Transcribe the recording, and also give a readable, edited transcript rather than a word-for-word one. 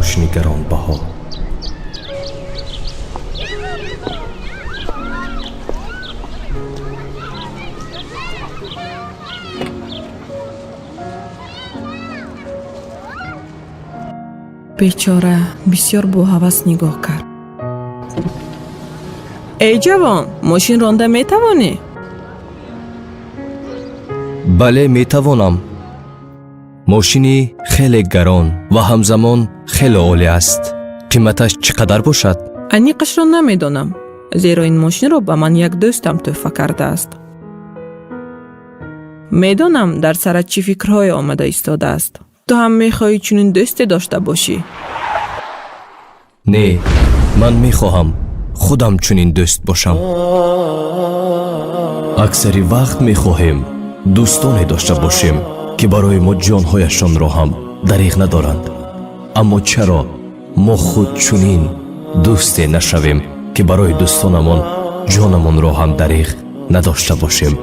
ماشین گرانبها. бечора бисёр боҳавас нигоҳ кард. эй ҷавон, мошин ронда метавонӣ? бале, метавонам. мошини хеле гарон ва ҳамзамон хеле олӣ аст. қиматаш чӣ қадар бошад? аниқашро намедонам, зеро ин мошинро ба ман як дӯстам тӯҳфа кардааст. медонам дар сарат чӣ фикрҳое омада истодааст. ту ҳам мехоҳӣ чунин дӯсте дошта бошӣ? не, ман мехоҳам худам чунин дӯст бошам. аксари вақт мехоҳем дӯстоне дошта бошем ки барои мо ҷонҳояшонро ҳам дариғ надоранд. аммо чаро мо худ чунин дӯсте нашавем ки барои дӯстонамон ҷонамонро ҳам дариғ надошта бошем?